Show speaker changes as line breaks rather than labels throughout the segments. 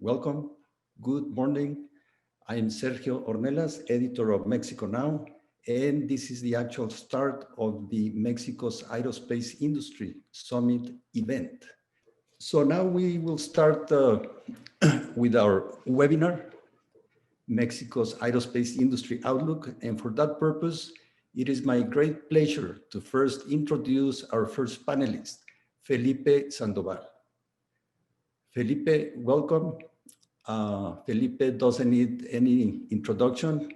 Welcome. Good morning. I'm Sergio Ornelas, editor of Mexico Now, and this is the actual start of the Mexico's Aerospace Industry Summit event. So now we will start with our webinar, Mexico's Aerospace Industry Outlook, and for that purpose, it is my great pleasure to first introduce our first panelist, Felipe Sandoval. Felipe, welcome. Felipe doesn't need any introduction.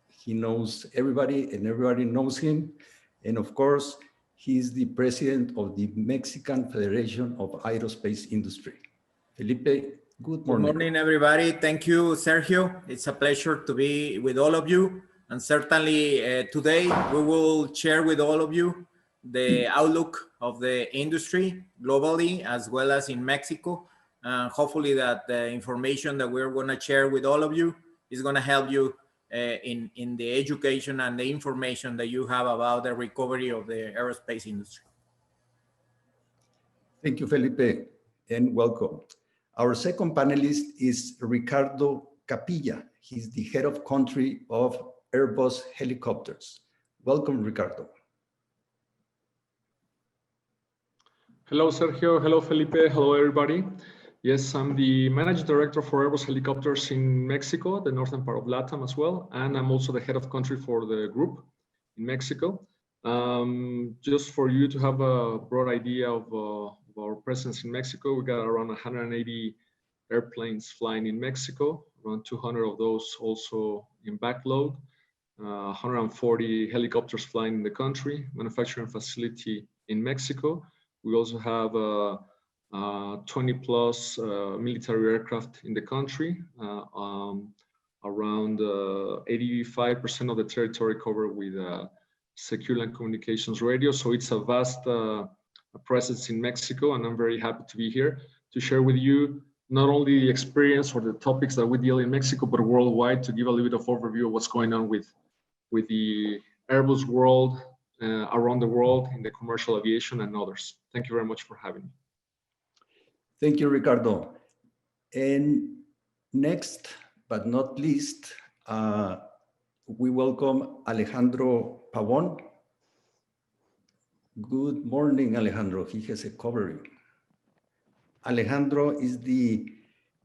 He knows everybody and everybody knows him. And of course, he's the president of the Mexican Federation of Aerospace Industry. Felipe, good morning.
Good morning, everybody. Thank you, Sergio. It's a pleasure to be with all of you. And certainly today we will share with all of you the outlook of the industry globally as well as in Mexico. Hopefully that the information that we're going to share with all of you is going to help you in the education and the information that you have about the recovery of the aerospace industry.
Thank you, Felipe, and welcome. Our second panelist is Ricardo Capilla. He's the head of country of Airbus helicopters. Welcome, Ricardo.
Hello, Sergio. Hello, Felipe. Hello, everybody. Yes, I'm the managing director for Airbus helicopters in Mexico, the northern part of LATAM as well. And I'm also the head of country for the group in Mexico. Just for you to have a broad idea of our presence in Mexico, we got around 180 airplanes flying in Mexico, around 200 of those also in backload, 140 helicopters flying in the country, manufacturing facility in Mexico. We also have 20 plus military aircraft in the country, around 85% of the territory covered with secure land communications radio. So it's a vast presence in Mexico, and I'm very happy to be here to share with you not only the experience or the topics that we deal in Mexico, but worldwide, to give a little bit of overview of what's going on with the Airbus world, around the world in the commercial aviation and others. Thank you very much for having me.
Thank you, Ricardo. And next, but not least, we welcome Alejandro Pavon. Good morning, Alejandro. He has a covering. Alejandro is the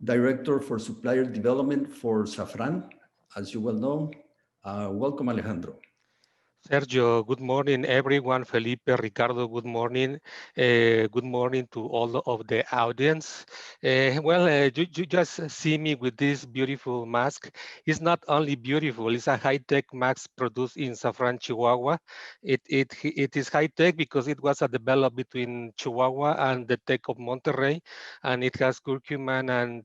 Director for Supplier Development for Safran, as you well know. Welcome, Alejandro.
Sergio, good morning, everyone. Felipe, Ricardo, good morning. Good morning to all of the audience. You just see me with this beautiful mask. It's not only beautiful, it's a high-tech mask produced in Safran, Chihuahua. It is high-tech because it was developed between Chihuahua and the Tech of Monterrey, and it has curcumin and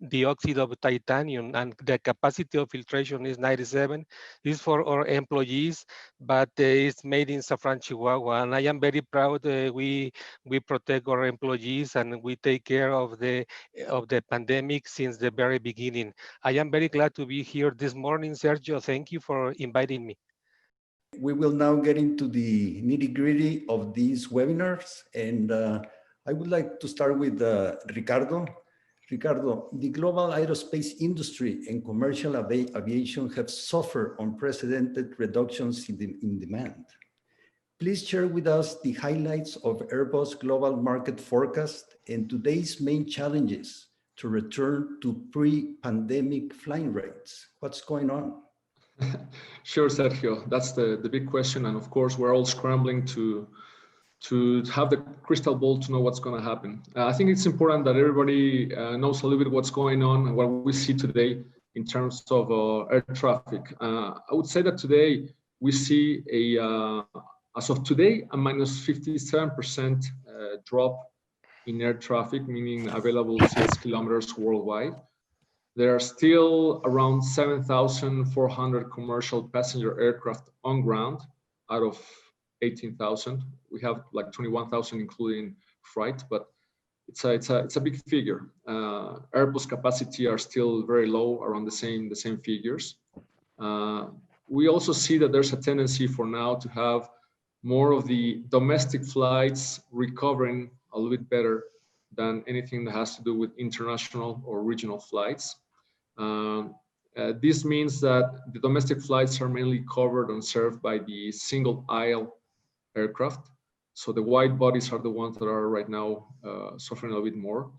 dioxide of titanium, and the capacity of filtration is 97. It's for our employees, but it's made in Safran, Chihuahua, and I am very proud. We protect our employees and we take care of the pandemic since the very beginning. I am very glad to be here this morning, Sergio. Thank you for inviting me.
We will now get into the nitty-gritty of these webinars, and I would like to start with Ricardo. Ricardo, the global aerospace industry and commercial aviation have suffered unprecedented reductions in demand. Please share with us the highlights of Airbus global market forecast and today's main challenges to return to pre-pandemic flying rates. What's going on?
Sure, Sergio. That's the big question. And of course, we're all scrambling to have the crystal ball to know what's going to happen. I think it's important that everybody knows a little bit what's going on and what we see today in terms of air traffic. I would say that today we see as of today, a minus 57% drop in air traffic, meaning available sales kilometers worldwide. There are still around 7,400 commercial passenger aircraft on ground out of 18,000. We have like 21,000 including freight, but it's a big figure. Airbus capacity are still very low, around the same figures. We also see that there's a tendency for now to have more of the domestic flights recovering a little bit better than anything that has to do with international or regional flights. This means that the domestic flights are mainly covered and served by the single aisle aircraft. So the wide bodies are the ones that are right now suffering a little bit more.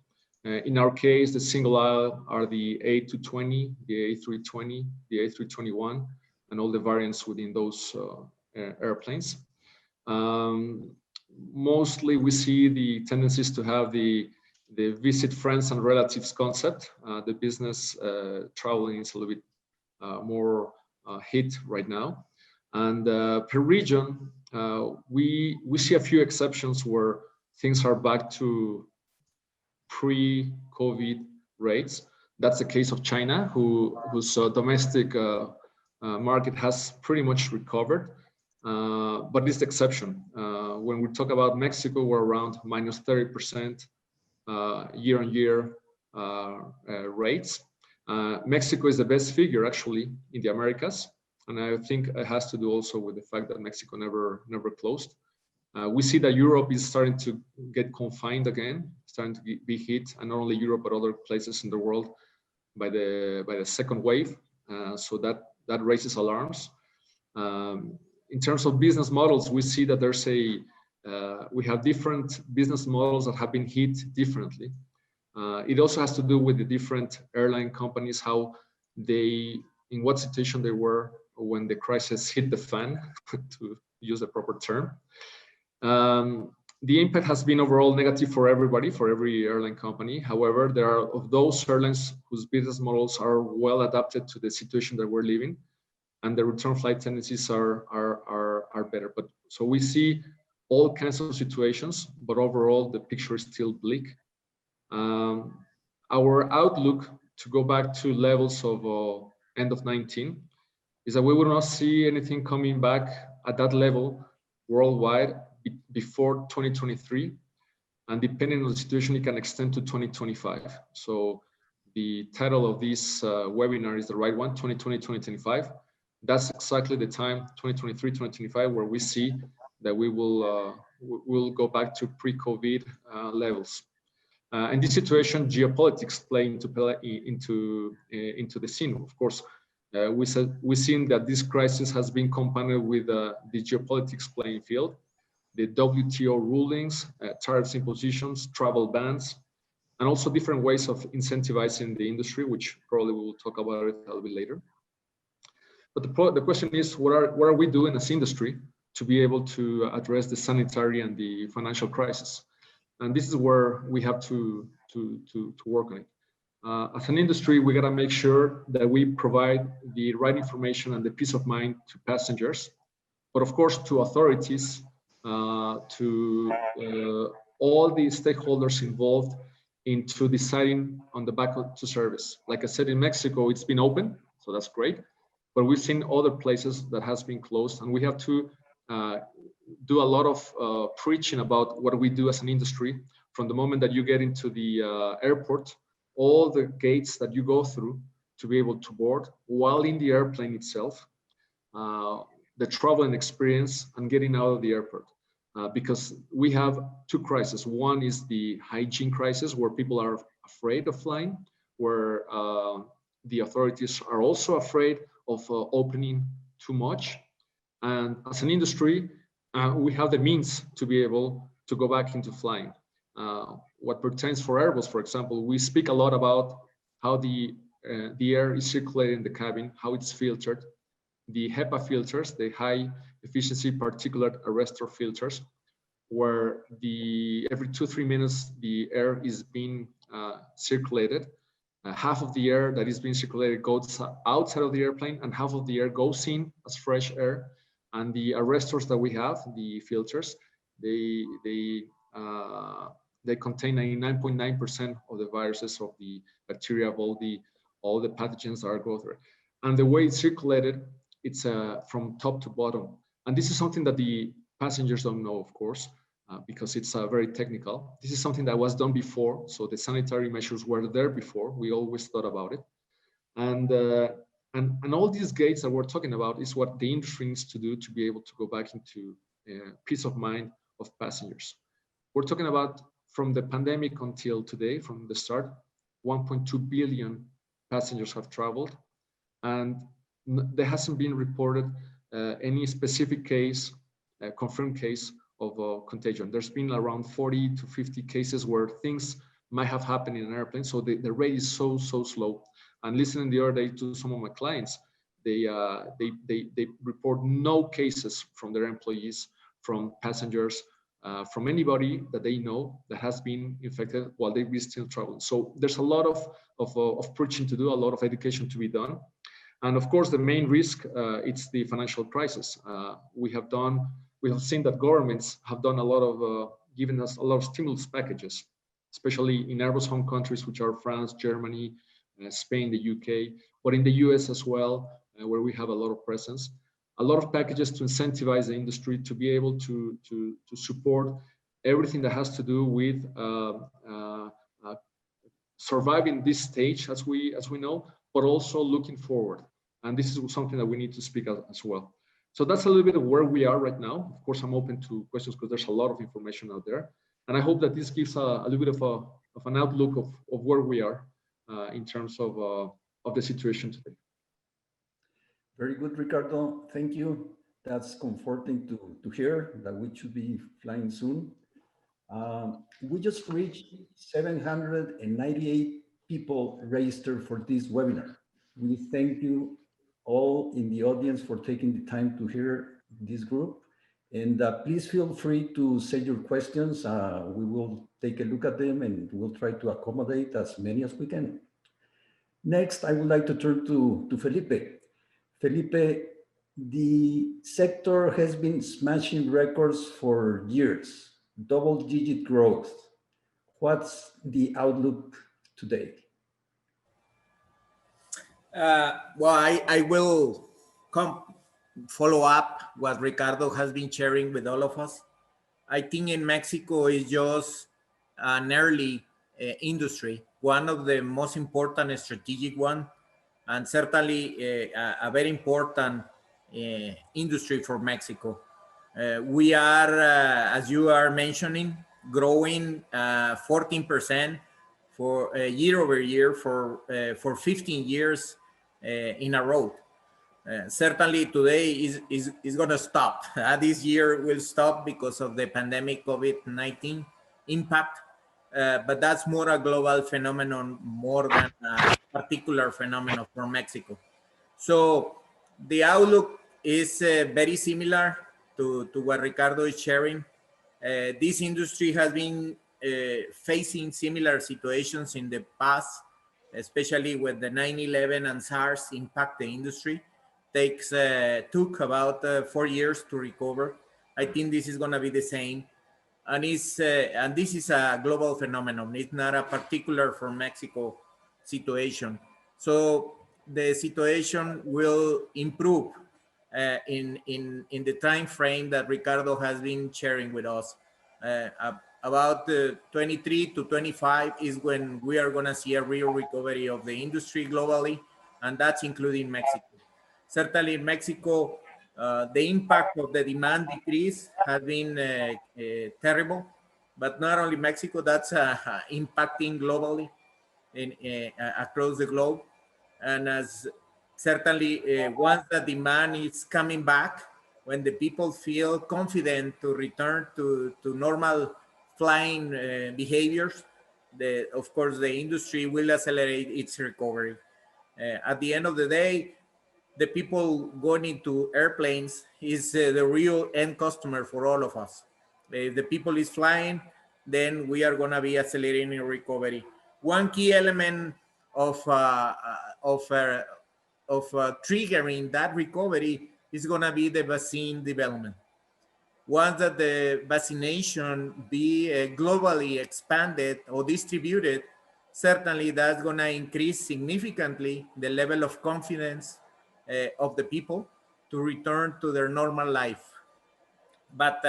In our case, the single aisle are the A220, the A320, the A321, and all the variants within those airplanes. Mostly we see the tendencies to have the visit friends and relatives concept. The business traveling is a little bit more hit right now. And per region, we see a few exceptions where things are back to pre-COVID rates. That's the case of China, whose domestic market has pretty much recovered. But it's the exception. When we talk about Mexico, we're around minus 30% year-on-year rates. Mexico is the best figure actually in the Americas, and I think it has to do also with the fact that Mexico never closed. We see that Europe is starting to get confined again, starting to be hit, and not only Europe but other places in the world by the second wave. So that raises alarms. In terms of business models, we see that there's we have different business models that have been hit differently. It also has to do with the different airline companies, how in what situation they were when the crisis hit the fan, to use the proper term. The impact has been overall negative for everybody, for every airline company. However, there are of those airlines whose business models are well adapted to the situation that we're living, and the return flight tendencies are better. But so we see all kinds of situations, but overall the picture is still bleak. Our outlook, to go back to levels of end of 19, is that we will not see anything coming back at that level worldwide before 2023, and depending on the situation, it can extend to 2025. So the title of this webinar is the right one, 2020-2025. That's exactly the time, 2023-2025, where we see that we will go back to pre-COVID levels. In this situation, geopolitics play into the scene. Of course, we've seen that this crisis has been compounded with the geopolitics playing field, the WTO rulings, tariffs impositions, travel bans, and also different ways of incentivizing the industry, which probably we'll talk about it a little bit later. But the question is, what are we doing as industry to be able to address the sanitary and the financial crisis? And this is where we have to work on it. As an industry, we gotta make sure that we provide the right information and the peace of mind to passengers, but of course to authorities, to all the stakeholders involved into deciding on the back to service. Like I said, in Mexico, it's been open, so that's great. But we've seen other places that has been closed, and we have to do a lot of preaching about what we do as an industry. From the moment that you get into the airport, all the gates that you go through to be able to board, while in the airplane itself, the traveling experience and getting out of the airport. Because we have two crises. One is the hygiene crisis, where people are afraid of flying, where the authorities are also afraid of opening too much. And as an industry, we have the means to be able to go back into flying. What pertains for Airbus, for example, we speak a lot about how the air is circulating in the cabin, how it's filtered. The HEPA filters, the high efficiency particulate arrestor filters, where every 2-3 minutes the air is being circulated. Half of the air that is being circulated goes outside of the airplane, and half of the air goes in as fresh air. And the arrestors that we have, the filters, they contain 99.9% of the viruses, of the bacteria, of all the pathogens that are go through. And the way it's circulated, it's from top to bottom. And this is something that the passengers don't know, of course, because it's very technical. This is something that was done before, so the sanitary measures were there before. We always thought about it, and all these gates that we're talking about is what the industry needs to do to be able to go back into peace of mind of passengers. We're talking about from the pandemic until today, from the start, 1.2 billion passengers have traveled, and there hasn't been reported any specific case, confirmed case of contagion. There's been around 40 to 50 cases where things might have happened in an airplane, so the rate is so slow. And listening the other day to some of my clients, they report no cases from their employees, from passengers, from anybody that they know that has been infected while they be still traveling. So there's a lot of preaching to do, a lot of education to be done. And of course, the main risk, it's the financial crisis. We have seen that governments have done a lot of, given us a lot of stimulus packages, especially in Airbus home countries, which are France, Germany, Spain, the UK, but in the US as well, where we have a lot of presence. A lot of packages to incentivize the industry to be able to support everything that has to do with surviving this stage, as we know, but also looking forward. And this is something that we need to speak as well. So that's a little bit of where we are right now. Of course, I'm open to questions because there's a lot of information out there. And I hope that this gives a little bit of an outlook of where we are in terms of the situation today.
Very good, Ricardo. Thank you. That's comforting to hear that we should be flying soon. We just reached 798 people registered for this webinar. We thank you all in the audience for taking the time to hear this group. And please feel free to send your questions. We will take a look at them and we'll try to accommodate as many as we can. Next, I would like to turn to Felipe. Felipe, the sector has been smashing records for years, double-digit growth. What's the outlook today?
Well, I will follow up what Ricardo has been sharing with all of us. I think in Mexico is just an early industry, one of the most important strategic one, and certainly a very important industry for Mexico. We are, as you are mentioning, growing 14% for year over year for 15 years in a row. Certainly today is going to stop. This year will stop because of the pandemic COVID-19 impact, but that's more a global phenomenon more than a particular phenomenon for Mexico. So the outlook is very similar to what Ricardo is sharing. This industry has been facing similar situations in the past, especially with the 9/11 and SARS impact the industry. Took about 4 years to recover. I think this is going to be the same, and this is a global phenomenon. It's not a particular for Mexico situation. So the situation will improve in the time frame that Ricardo has been sharing with us. About 23 to 25 is when we are going to see a real recovery of the industry globally, and that's including Mexico. Certainly in Mexico, the impact of the demand decrease has been terrible, but not only Mexico, that's impacting globally across the globe. And as certainly once the demand is coming back, when the people feel confident to return to normal flying behaviors, of course, the industry will accelerate its recovery. At the end of the day, the people going into airplanes is the real end customer for all of us. If the people is flying, then we are going to be accelerating recovery. One key element of triggering that recovery is going to be the vaccine development. Once that the vaccination be globally expanded or distributed, certainly that's going to increase significantly the level of confidence of the people to return to their normal life. But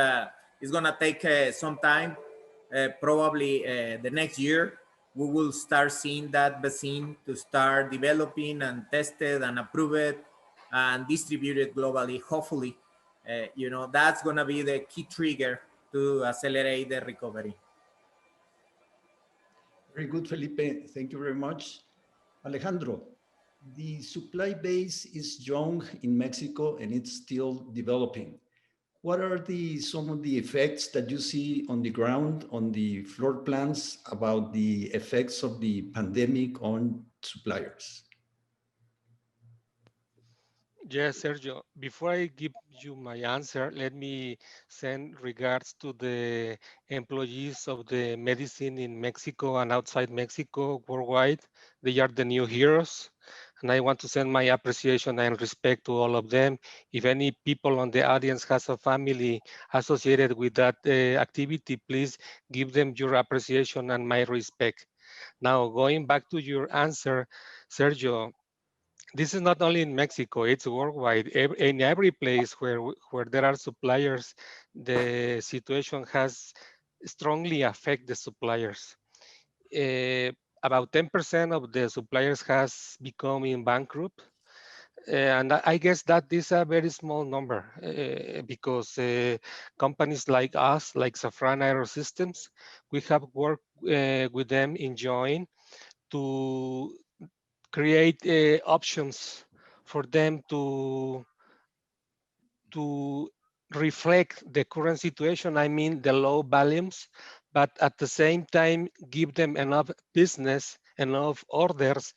it's going to take some time. Probably the next year, we will start seeing that vaccine to start developing and tested and approved and distributed globally. Hopefully, that's going to be the key trigger to accelerate the recovery.
Very good, Felipe. Thank you very much. Alejandro, the supply base is young in Mexico and it's still developing. What are some of the effects that you see on the ground, on the floor plans about the effects of the pandemic on suppliers?
Yes, Sergio. Before I give you my answer, let me send regards to the employees of the medicine in Mexico and outside Mexico worldwide. They are the new heroes. And I want to send my appreciation and respect to all of them. If any people on the audience has a family associated with that activity, please give them your appreciation and my respect. Now, going back to your answer, Sergio, this is not only in Mexico, it's worldwide. In every place where there are suppliers, the situation has strongly affect the suppliers. About 10% of the suppliers has become in bankrupt. And I guess that is a very small number because companies like us, like Safran Aerosystems, we have worked with them in joint to create options for them to reflect the current situation. I mean, the low volumes, but at the same time, give them enough business, enough orders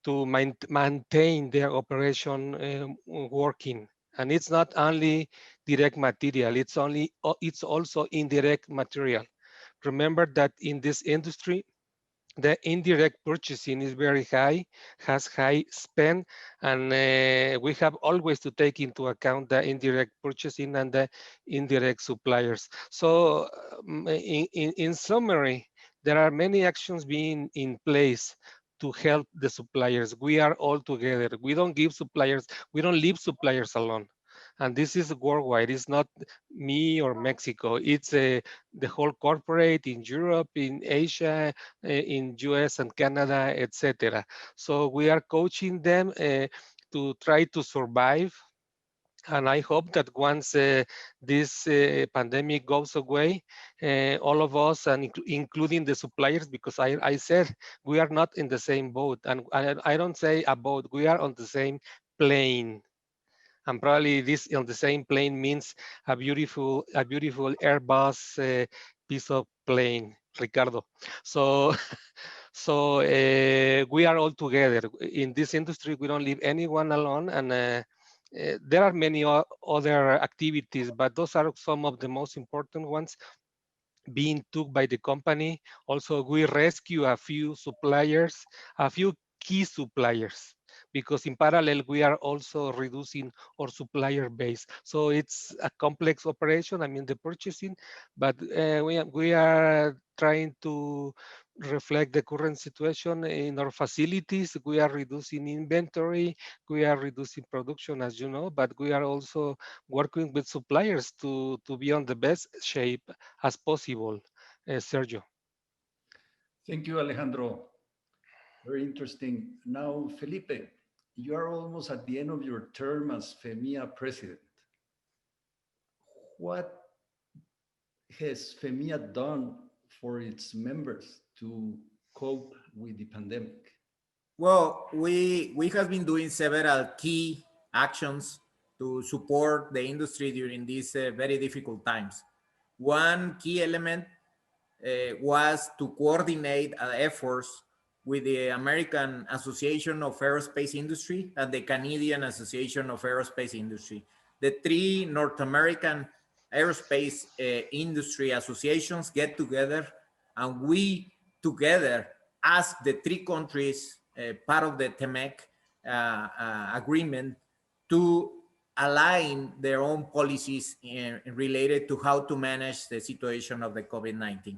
to maintain their operation working. And it's not only direct material, it's also indirect material. Remember that in this industry, the indirect purchasing is very high, has high spend, and we have always to take into account the indirect purchasing and the indirect suppliers. So in summary, there are many actions being in place to help the suppliers. We are all together. We don't leave suppliers alone. And this is worldwide. It's not me or Mexico. It's the whole corporate in Europe, in Asia, in US and Canada, etc. So we are coaching them to try to survive. And I hope that once this pandemic goes away, all of us, and including the suppliers, because I said we are not in the same boat. And I don't say a boat, we are on the same plane. And probably this on the same plane means a beautiful Airbus piece of plane, Ricardo. So, we are all together in this industry. We don't leave anyone alone, and there are many other activities, but those are some of the most important ones being took by the company. Also, we rescue a few suppliers, a few key suppliers, because in parallel, we are also reducing our supplier base. So it's a complex operation, I mean, the purchasing, but we are trying to reflect the current situation in our facilities. We are reducing inventory, we are reducing production, as you know, but we are also working with suppliers to be on the best shape as possible, Sergio.
Thank you, Alejandro. Very interesting. Now, Felipe, you are almost at the end of your term as FMIA president. What has FMIA done for its members to cope with the pandemic?
Well, we have been doing several key actions to support the industry during these very difficult times. One key element was to coordinate efforts with the American Association of Aerospace Industry and the Canadian Association of Aerospace Industry. The three North American aerospace industry associations get together, and we together ask the three countries part of the TMEC agreement to align their own policies related to how to manage the situation of the COVID-19.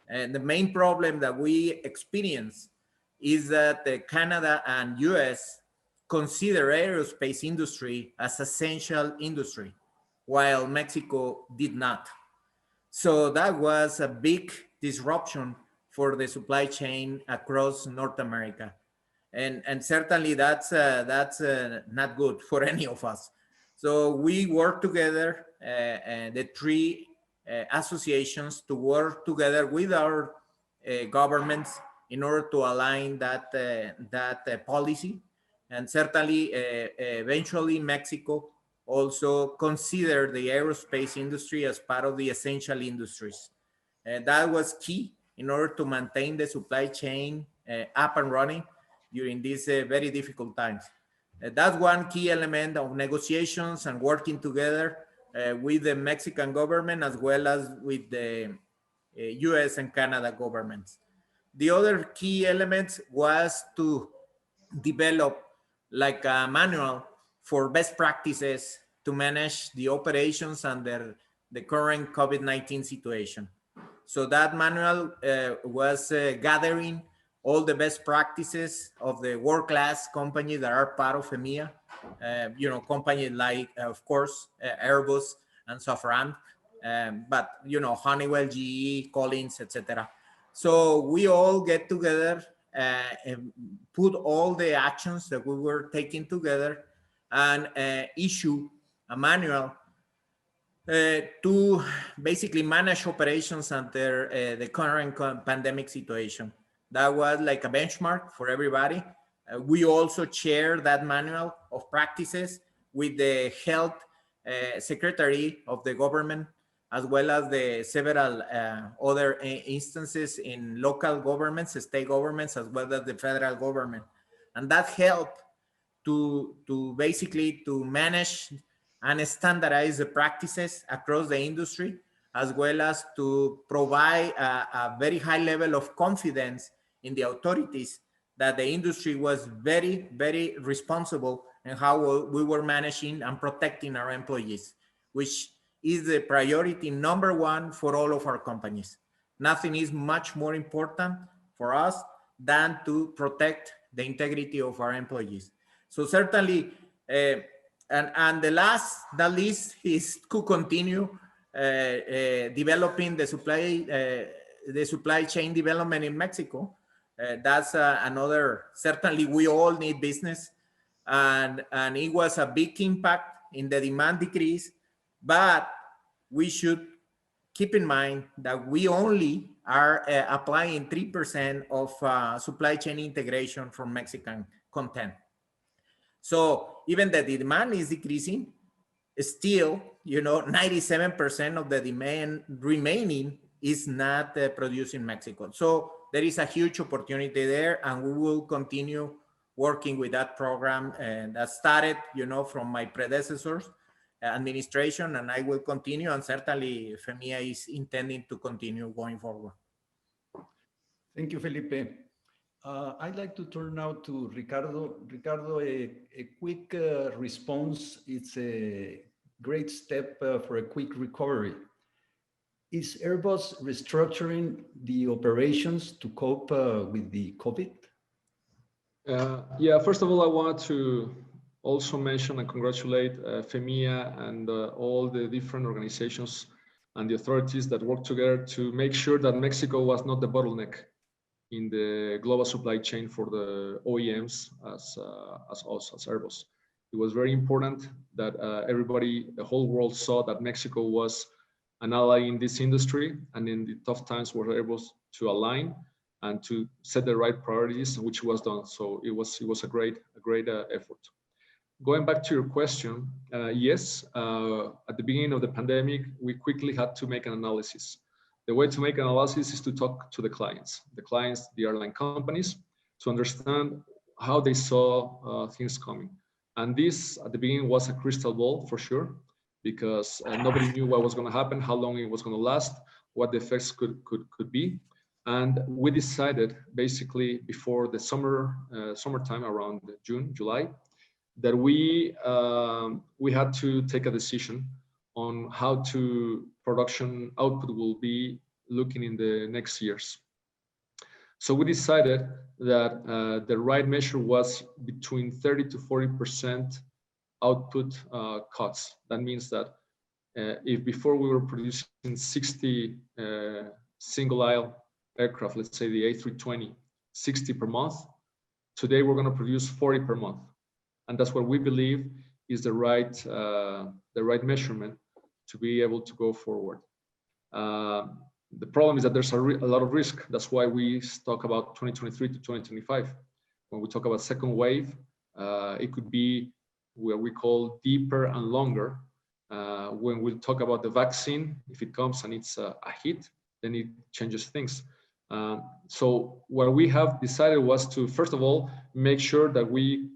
And the main problem that we experience is that Canada and US consider aerospace industry as essential industry, while Mexico did not. So that was a big disruption for the supply chain across North America. And certainly that's not good for any of us. So we work together, the three associations, to work together with our governments in order to align that policy. And certainly, eventually, Mexico also considered the aerospace industry as part of the essential industries. That was key in order to maintain the supply chain up and running during these very difficult times. That's one key element of negotiations and working together with the Mexican government as well as with the US and Canada governments. The other key element was to develop like a manual for best practices to manage the operations under the current COVID-19 situation. So that manual was gathering all the best practices of the world-class companies that are part of FMIA, companies like, of course, Airbus and Safran, but, Honeywell, GE, Collins, etc. So we all get together and put all the actions that we were taking together and issue a manual to basically manage operations under the current pandemic situation. That was like a benchmark for everybody. We also share that manual of practices with the health secretary of the government, as well as the several other instances in local governments, state governments, as well as the federal government. And that helped to basically to manage and standardize the practices across the industry, as well as to provide a very high level of confidence in the authorities that the industry was very, very responsible in how we were managing and protecting our employees, which is the priority number one for all of our companies. Nothing is much more important for us than to protect the integrity of our employees. So certainly, and the last, not least, is to continue developing the supply chain development in Mexico. That's another, certainly we all need business, and it was a big impact in the demand decrease, but we should keep in mind that we only are applying 3% of supply chain integration from Mexican content. So even the demand is decreasing, still, 97% of the demand remaining is not produced in Mexico. So there is a huge opportunity there, and we will continue working with that program that started, from my predecessors administration, and I will continue, and certainly FMIA is intending to continue going forward.
Thank you, Felipe. I'd like to turn now to Ricardo. Ricardo, a quick response. It's a great step for a quick recovery. Is Airbus restructuring the operations to cope with the COVID?
Yeah, first of all, I want to also mention and congratulate FMIA and all the different organizations and the authorities that work together to make sure that Mexico was not the bottleneck in the global supply chain for the OEMs as us, as Airbus. It was very important that everybody, the whole world saw that Mexico was an ally in this industry, and in the tough times were able to align and to set the right priorities, which was done. So it was a great effort. Going back to your question, yes, at the beginning of the pandemic, we quickly had to make an analysis. The way to make an analysis is to talk to the clients, the airline companies, to understand how they saw things coming. And this, at the beginning, was a crystal ball for sure, because nobody knew what was going to happen, how long it was going to last, what the effects could be. And we decided, basically, before the summertime, around June, July, that we had to take a decision on how production output will be looking in the next years. So we decided that the right measure was between 30 to 40% output cuts. That means that if before we were producing 60 single aisle aircraft, let's say the A320, 60 per month, today we're going to produce 40 per month. And that's what we believe is the right measurement to be able to go forward. The problem is that there's a lot of risk. That's why we talk about 2023 to 2025. When we talk about second wave, it could be what we call deeper and longer. When we talk about the vaccine, if it comes and it's a hit, then it changes things. So what we have decided was to, first of all, make sure that we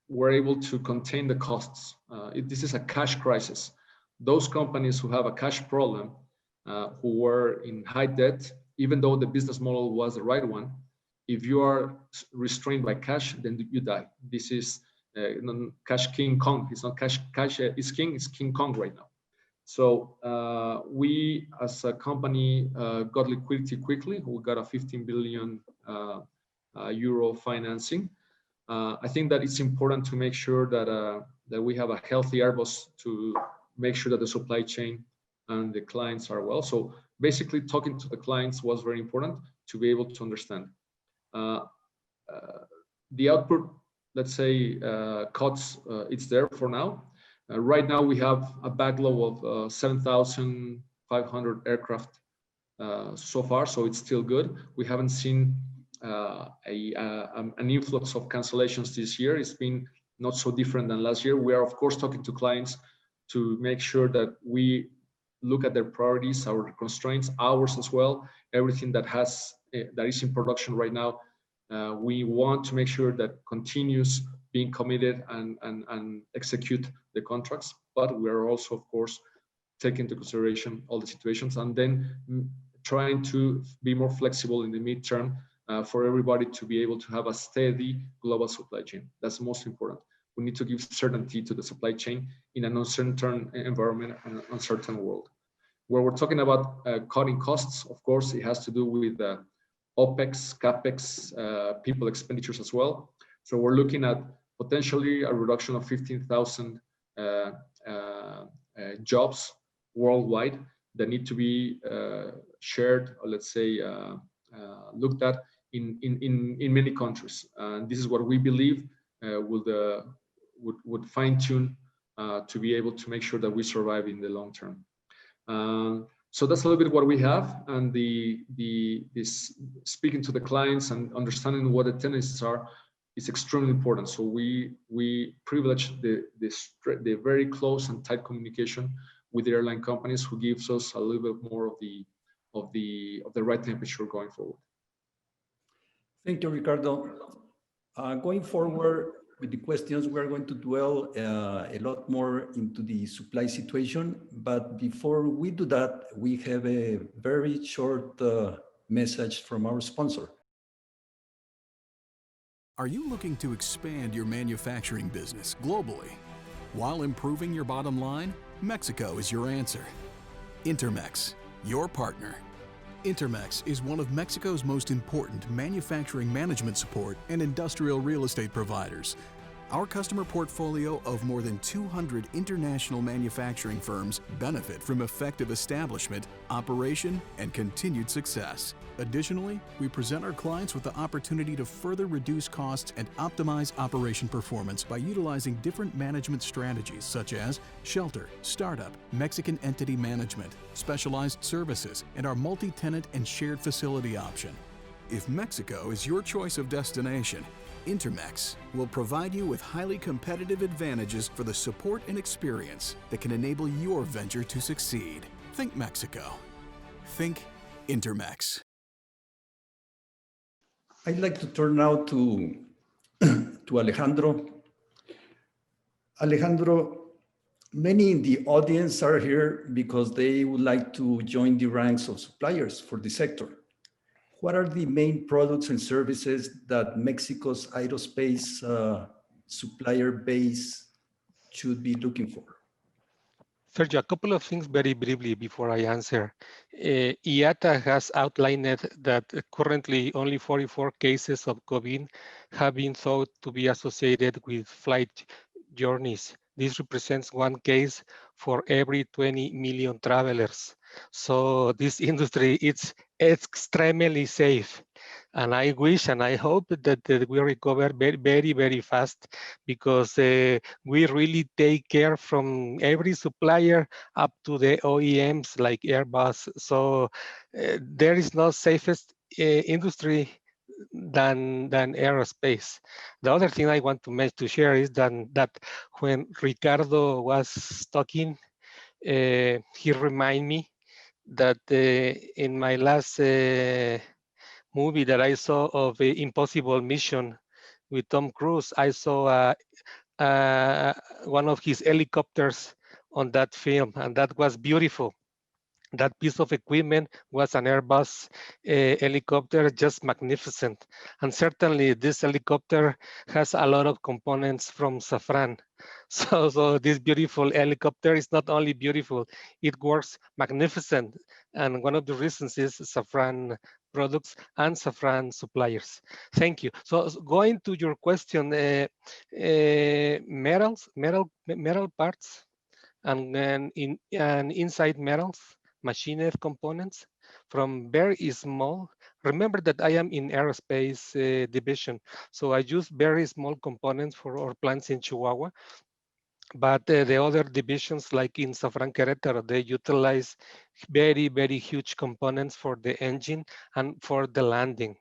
were able to contain the costs. This is a cash crisis. Those companies who have a cash problem, who were in high debt, even though the business model was the right one, if you are restrained by cash, then you die. This is cash King Kong. It's not cash is king, it's King Kong right now. So we as a company got liquidity quickly. We got a 15 billion euro financing. I think that it's important to make sure that that we have a healthy Airbus to make sure that the supply chain and the clients are well. So basically talking to the clients was very important to be able to understand. The output, let's say, cuts, it's there for now. Right now we have a backlog of 7,500 aircraft so far, so it's still good. We haven't seen an influx of cancellations this year. It's been not so different than last year. We are of course talking to clients to make sure that we look at their priorities, our constraints, ours as well, everything that is in production right now. We want to make sure that continues being committed and execute the contracts, but we are also of course taking into consideration all the situations and then trying to be more flexible in the midterm for everybody to be able to have a steady global supply chain. That's most important. We need to give certainty to the supply chain in an uncertain environment and uncertain world. Where we're talking about cutting costs, of course, it has to do with OPEX, CAPEX, people expenditures as well. So we're looking at potentially a reduction of 15,000 jobs worldwide that need to be shared, or let's say looked at in many countries. And this is what we believe would fine-tune to be able to make sure that we survive in the long term. So that's a little bit what we have, and this speaking to the clients and understanding what the tendencies are is extremely important. So we privilege the very close and tight communication with the airline companies, who gives us a little bit more of the right temperature going forward.
Thank you, Ricardo. Going forward with the questions, we're going to dwell a lot more into the supply situation. But before we do that, we have a very short message from our sponsor.
Are you looking to expand your manufacturing business globally while improving your bottom line? Mexico is your answer. Intermex, your partner. Intermex is one of Mexico's most important manufacturing management support and industrial real estate providers. Our customer portfolio of more than 200 international manufacturing firms benefit from effective establishment, operation, and continued success. Additionally, we present our clients with the opportunity to further reduce costs and optimize operation performance by utilizing different management strategies such as shelter, startup, Mexican entity management, specialized services, and our multi-tenant and shared facility option. If Mexico is your choice of destination, Intermex will provide you with highly competitive advantages for the support and experience that can enable your venture to succeed. Think Mexico. Think Intermex.
I'd like to turn now to Alejandro. Alejandro, many in the audience are here because they would like to join the ranks of suppliers for the sector. What are the main products and services that Mexico's aerospace supplier base should be looking for?
Sergio, a couple of things very briefly before I answer. IATA has outlined that currently only 44 cases of COVID have been thought to be associated with flight journeys. This represents one case for every 20 million travelers. So this industry, it's extremely safe. And I wish and I hope that we recover very fast, because we really take care from every supplier up to the OEMs like Airbus. So there is no safest industry than aerospace. The other thing I want to share is that when Ricardo was talking, he reminded me that in my last movie that I saw of Impossible Mission with Tom Cruise, I saw one of his helicopters on that film, and that was beautiful. That piece of equipment was an Airbus helicopter, just magnificent. And certainly this helicopter has a lot of components from Safran. So this beautiful helicopter is not only beautiful, it works magnificent. And one of the reasons is Safran products and Safran suppliers. Thank you. So going to your question, metal parts, and inside metals, machined components from very small. Remember that I am in aerospace division, so I use very small components for our plants in Chihuahua. But the other divisions, like in Safran Querétaro, they utilize very huge components for the engine and for the landing.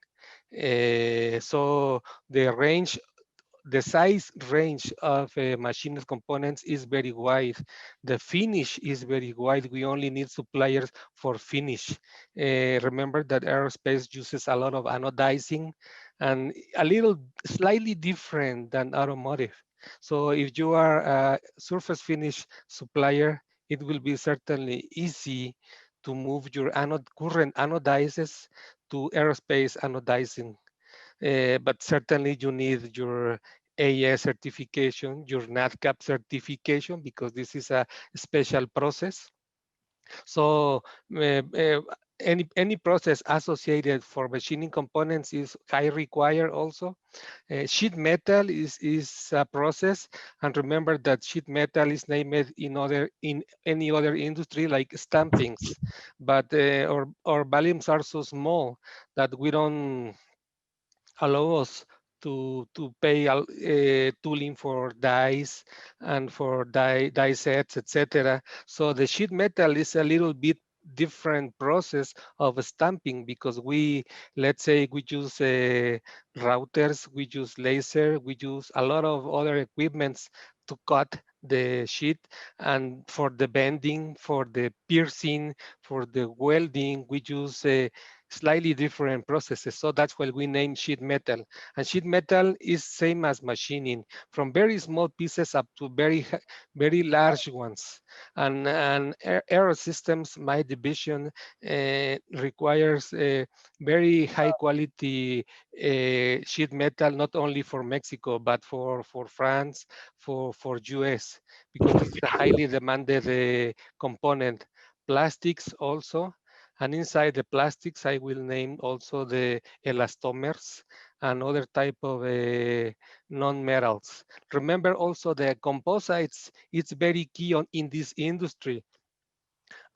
So the size range of machined components is very wide. The finish is very wide. We only need suppliers for finish. Remember that aerospace uses a lot of anodizing, and a little slightly different than automotive. So if you are a surface finish supplier, it will be certainly easy to move your current anodizes to aerospace anodizing. But certainly you need your AS certification, your NADCAP certification, because this is a special process. So any process associated for machining components is high required also. Sheet metal is a process, and remember that sheet metal is named in any other industry like stampings, but our volumes are so small that we don't allow us to pay tooling for dies and for die sets, etc. So the sheet metal is a little bit different process of stamping, because let's say we use routers, we use laser, we use a lot of other equipments to cut the sheet, and for the bending, for the piercing, for the welding, we use slightly different processes. So that's why we name sheet metal. And sheet metal is same as machining, from very small pieces up to very large ones. And Aero Systems, my division, requires very high quality sheet metal, not only for Mexico, but for France, for US, because this is a highly demanded component. Plastics also. And inside the plastics, I will name also the elastomers and other type of non-metals. Remember also the composites, it's very key in this industry.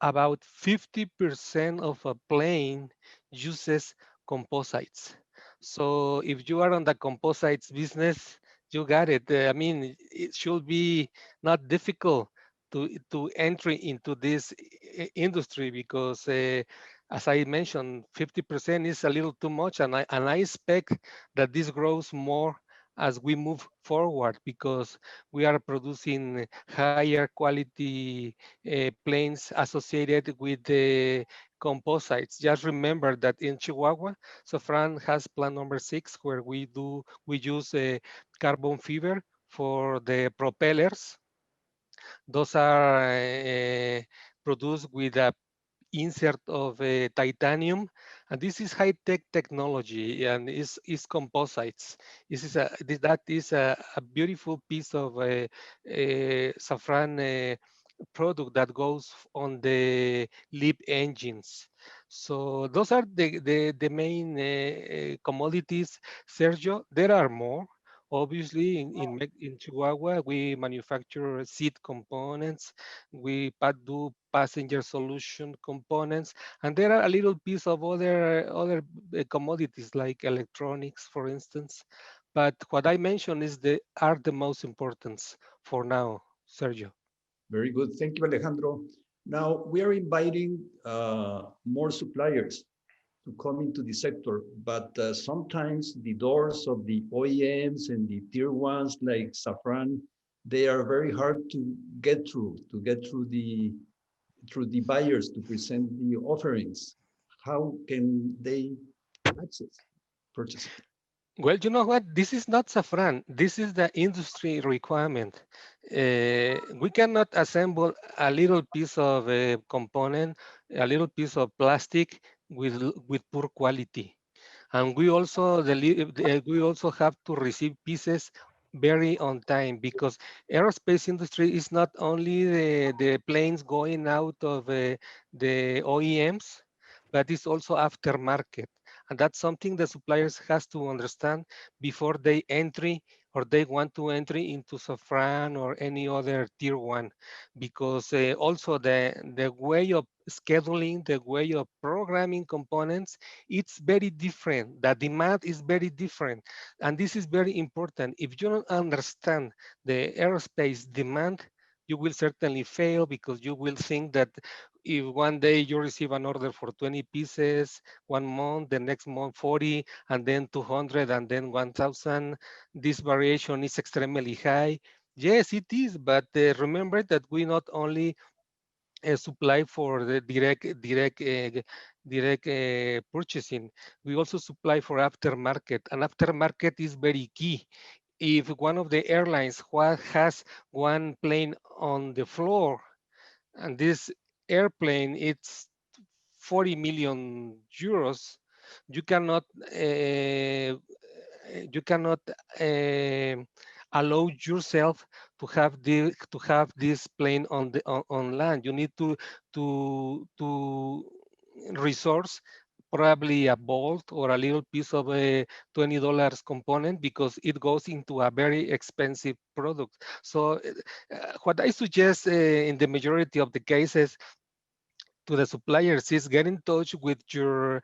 About 50% of a plane uses composites. So if you are on the composites business, you got it. I mean, it should be not difficult to entry into this industry, because as I mentioned, 50% is a little too much, and I expect that this grows more as we move forward, because we are producing higher quality planes associated with the composites. Just remember that in Chihuahua, Safran has plant number 6, where we use carbon fiber for the propellers. Those are produced with a insert of titanium, and this is high-tech technology, and is composites. That is a beautiful piece of Safran product that goes on the LEAP engines. So those are the main commodities, Sergio. There are more. Obviously, in Chihuahua, we manufacture seat components, we do passenger solution components, and there are a little piece of other commodities like electronics, for instance. But what I mentioned is are the most important for now, Sergio.
Very good. Thank you, Alejandro. Now we are inviting more suppliers to come into the sector, but sometimes the doors of the OEMs and the tier ones like Safran, they are very hard to get through the buyers to present the offerings. How can they access purchasing?
Well, you know what? This is not Safran. This is the industry requirement. We cannot assemble a little piece of a component, a little piece of plastic with poor quality. And we also have to receive pieces very on time, because aerospace industry is not only the planes going out of the OEMs, but it's also aftermarket. And that's something the suppliers has to understand before they entry or they want to entry into Safran or any other tier one, because also the way of scheduling, the way of programming components, it's very different. The demand is very different. And this is very important. If you don't understand the aerospace demand, you will certainly fail, because you will think that if one day you receive an order for 20 pieces, 1 month, the next month 40, and then 200, and then 1,000, this variation is extremely high. Yes, it is, but remember that we not only supply for the direct purchasing. We also supply for aftermarket, and aftermarket is very key. If one of the airlines has one plane on the floor, and this airplane it's 40 million euros, you cannot uh, you cannot uh, allow yourself to have this plane on land. You need to resource probably a bolt or a little piece of a $20 component, because it goes into a very expensive product. So what I suggest in the majority of the cases to the suppliers is get in touch with your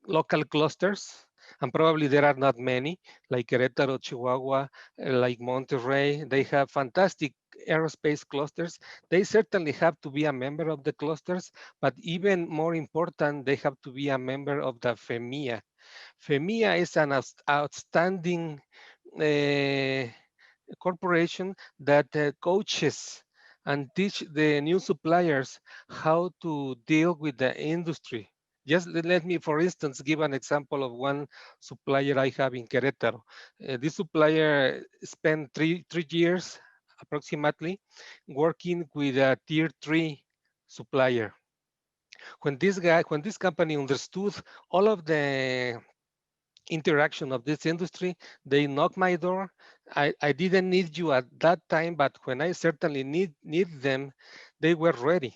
local clusters. And probably there are not many, like Querétaro, Chihuahua, like Monterrey. They have fantastic aerospace clusters. They certainly have to be a member of the clusters, but even more important, they have to be a member of the FMIA. FMIA is an outstanding uh, corporation that coaches and teach the new suppliers how to deal with the industry. Just let me, for instance, give an example of one supplier I have in Querétaro. This supplier spent three years approximately working with a tier 3 supplier. When this company understood all of the interaction of this industry, they knocked my door. I didn't need you at that time, but when I certainly need them, they were ready.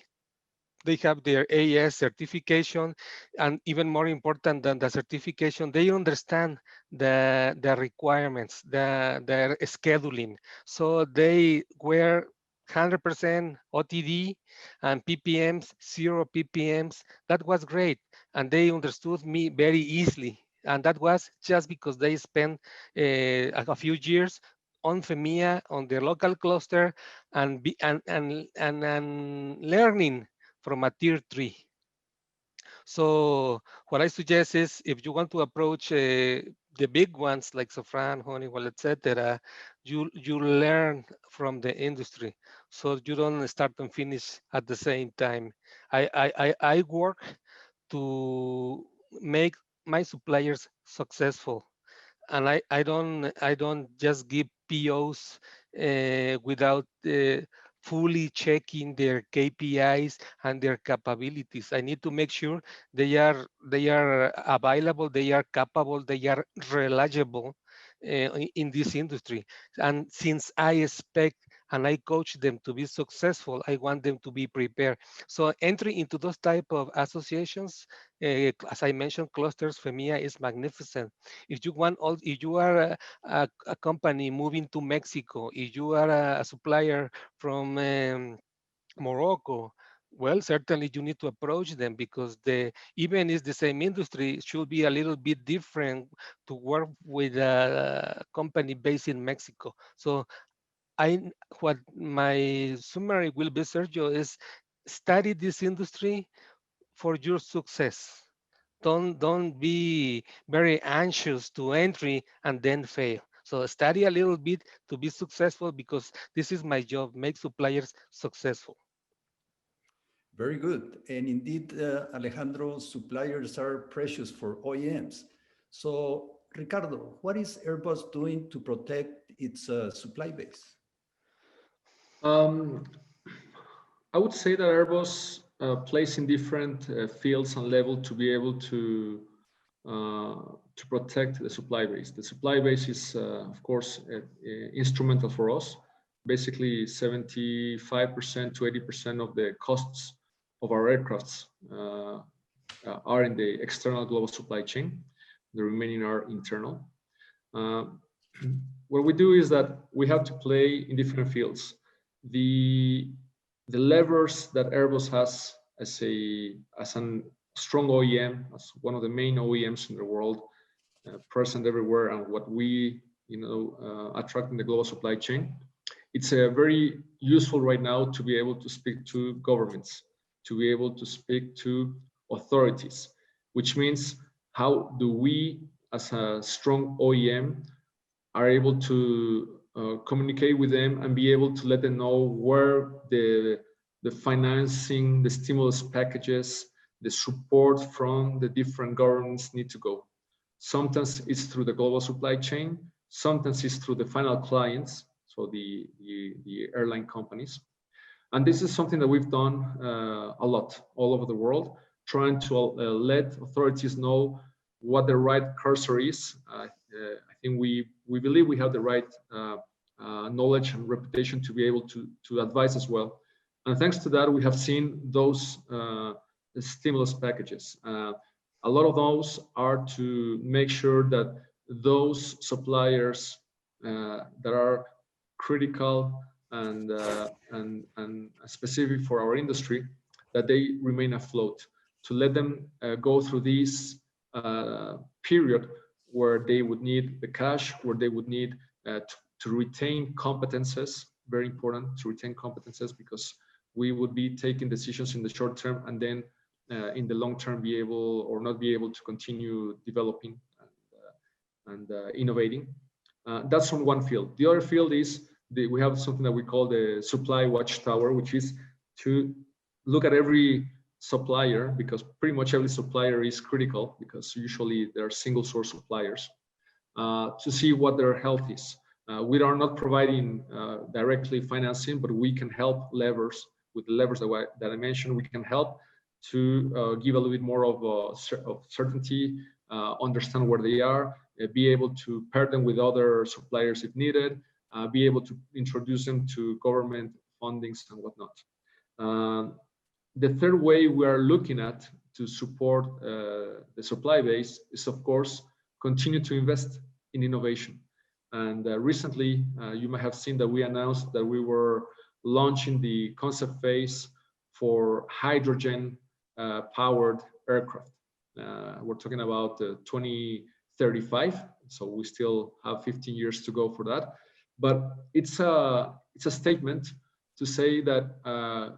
They have their AS certification, and even more important than the certification, they understand the requirements, the scheduling. So they were 100% OTD and PPMs, 0 PPMs. That was great. And they understood me very easily. And that was just because they spent a few years on FEMIA, on their local cluster, and learning from a tier 3. So what I suggest is, if you want to approach the big ones like Safran, Honeywell, etc., you learn from the industry, so you don't start and finish at the same time. I work to make my suppliers successful, and I don't just give POs without fully checking their KPIs and their capabilities. I need to make sure they are available, they are capable, they are reliable in this industry. And since I expect and I coach them to be successful, I want them to be prepared. So entry into those type of associations, as I mentioned, clusters, FMIA is magnificent. If you want, if you are a company moving to Mexico, if you are a supplier from Morocco, well, certainly you need to approach them because even if the same industry should be a little bit different to work with a company based in Mexico. So what my summary will be, Sergio, is study this industry for your success. Don't be very anxious to entry and then fail. So study a little bit to be successful, because this is my job, make suppliers successful.
Very good. And indeed, Alejandro, suppliers are precious for OEMs. So, Ricardo, what is Airbus doing to protect its supply base?
I would say that Airbus plays in different fields and level to be able to protect the supply base. The supply base is, of course, instrumental for us. Basically, 75% to 80% of the costs of our aircrafts are in the external global supply chain. The remaining are internal. What we do is that we have to play in different fields. The levers that Airbus has as a strong OEM, as one of the main OEMs in the world, present everywhere, and what we attract in the global supply chain, it's very useful right now to be able to speak to governments, to be able to speak to authorities, which means how do we as a strong OEM are able to communicate with them and be able to let them know where the financing, the stimulus packages, the support from the different governments need to go. Sometimes it's through the global supply chain, sometimes it's through the final clients, so the airline companies. And this is something that we've done a lot all over the world, trying to let authorities know what the right cursor is. I think we believe we have the right knowledge and reputation to be able to advise as well. And thanks to that, we have seen those stimulus packages. A lot of those are to make sure that those suppliers that are critical and specific for our industry, that they remain afloat, to let them go through this period where they would need the cash, where they would need to retain competences. Very important to retain competences, because we would be taking decisions in the short term and then in the long term be able or not be able to continue developing and innovating. That's on one field. The other field is we have something that we call the supply watchtower, which is to look at every supplier, because pretty much every supplier is critical, because usually they're single source suppliers, to see what their health is. We are not providing directly financing, but we can help with the levers that I mentioned. We can help to give a little bit more of certainty, understand where they are, be able to pair them with other suppliers if needed, be able to introduce them to government fundings and whatnot. The third way we are looking at to support the supply base is, of course, continue to invest in innovation. And recently, you might have seen that we announced that we were launching the concept phase for hydrogen powered aircraft. We're talking about 2035, so we still have 15 years to go for that. But it's a statement to say that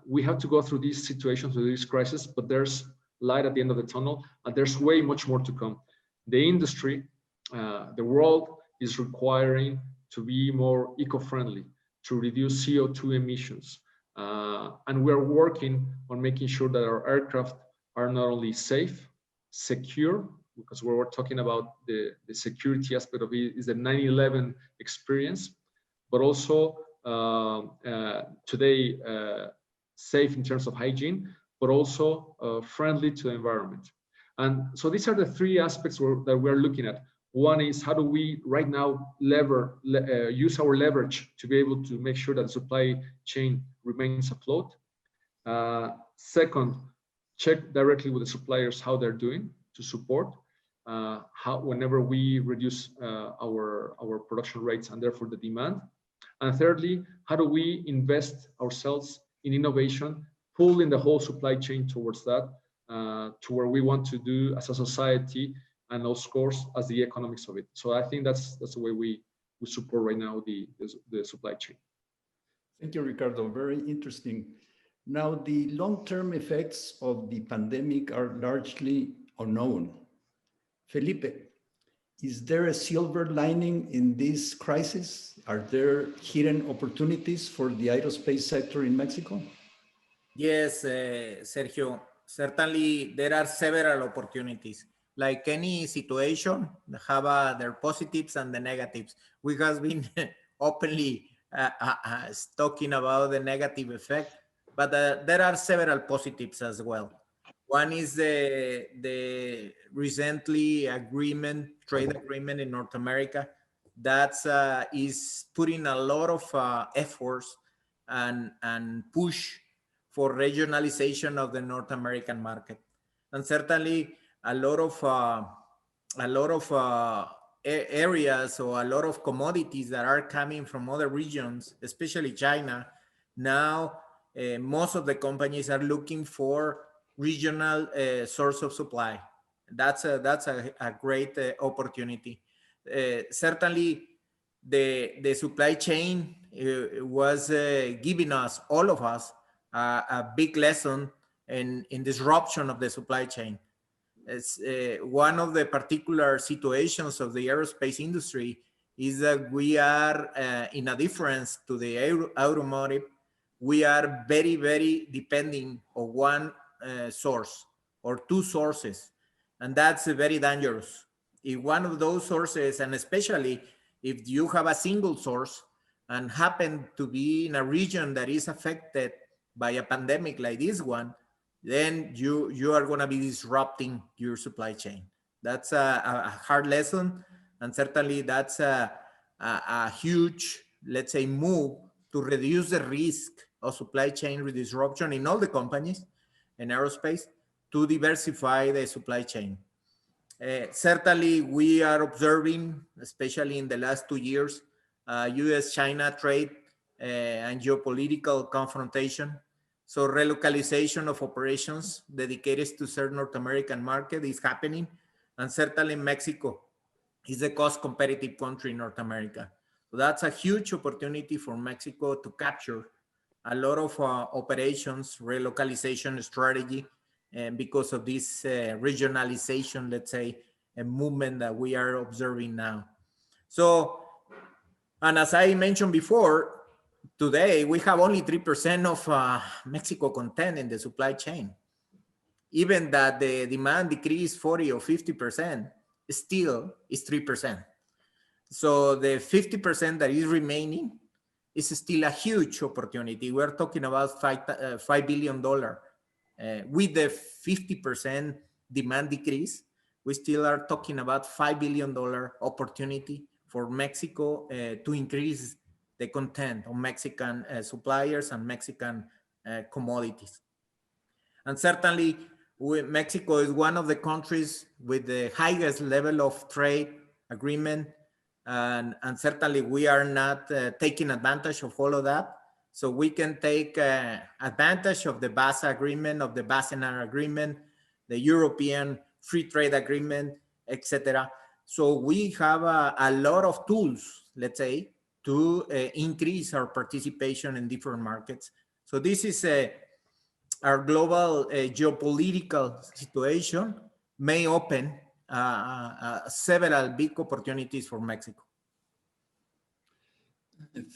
we have to go through these situations, through this crisis, but there's light at the end of the tunnel, and there's way much more to come. The industry, the world is requiring to be more eco-friendly, to reduce CO2 emissions. And we're working on making sure that our aircraft are not only safe, secure, because we're talking about the security aspect of it is the 9/11 experience, but also today safe in terms of hygiene, but also friendly to the environment. And so these are the three aspects that we're looking at. One is how do we right now use our leverage to be able to make sure that the supply chain remains afloat. Second, check directly with the suppliers how they're doing to support whenever we reduce our production rates and therefore the demand. And thirdly, how do we invest ourselves in innovation, pulling the whole supply chain towards that, to where we want to do as a society, and of course as the economics of it. So I think that's the way we support right now the supply chain.
Thank you, Ricardo. Very interesting. Now, the long-term effects of the pandemic are largely unknown. Felipe, is there a silver lining in this crisis? Are there hidden opportunities for the aerospace sector in Mexico?
Yes, Sergio, certainly there are several opportunities. Like any situation, they have their positives and the negatives. We have been openly talking about the negative effect, but there are several positives as well. One is the recently trade agreement in North America that is putting a lot of efforts and push for regionalization of the North American market. And certainly a lot of areas or a lot of commodities that are coming from other regions, especially China. Now, most of the companies are looking for regional source of supply. That's a great opportunity. Certainly, the supply chain was giving us, all of us, a big lesson in disruption of the supply chain. It's one of the particular situations of the aerospace industry is that we are in a difference to the automotive. We are very, very depending on one source or two sources, and that's very dangerous. If one of those sources, and especially if you have a single source and happen to be in a region that is affected by a pandemic like this one, then you are going to be disrupting your supply chain. That's a hard lesson, and certainly that's a huge, let's say, move to reduce the risk of supply chain disruption in all the companies in aerospace to diversify the supply chain. Certainly, we are observing, especially in the last 2 years, U.S.-China trade and geopolitical confrontation. So relocalization of operations dedicated to certain North American market is happening. And certainly Mexico is a cost competitive country in North America. So that's a huge opportunity for Mexico to capture a lot of operations, relocalization strategy, and because of this regionalization, let's say, a movement that we are observing now. So, and as I mentioned before, today, we have only 3% of Mexico content in the supply chain. Even that the demand decreased 40 or 50%, still is 3%. So the 50% that is remaining is still a huge opportunity. We're talking about $5 billion. With the 50% demand decrease, we still are talking about $5 billion opportunity for Mexico to increase the content of Mexican suppliers and Mexican commodities. And certainly, Mexico is one of the countries with the highest level of trade agreement. And certainly, we are not taking advantage of all of that. So we can take advantage of the BASA agreement, of the Wassenaar agreement, the European Free Trade Agreement, etc. So we have a lot of tools, let's say, to increase our participation in different markets. So this is our global geopolitical situation may open several big opportunities for Mexico.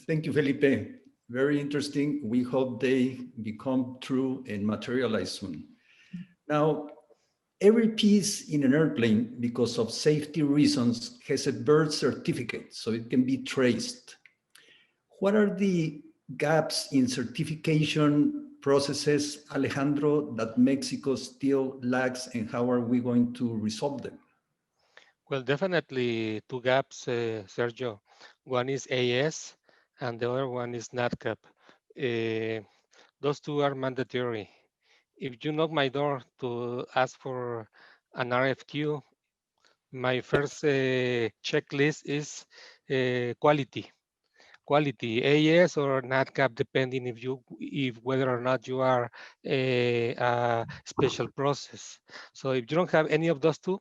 Thank you, Felipe. Very interesting. We hope they become true and materialize soon. Now, every piece in an airplane, because of safety reasons, has a birth certificate, so it can be traced. What are the gaps in certification processes, Alejandro, that Mexico still lacks, and how are we going to resolve them?
Well, definitely two gaps, Sergio. One is AS and the other one is NatCap. Uh, those two are mandatory. If you knock my door to ask for an RFQ, my first checklist is quality. Quality, AS or NatCap, depending if whether or not you are a special process. So if you don't have any of those two,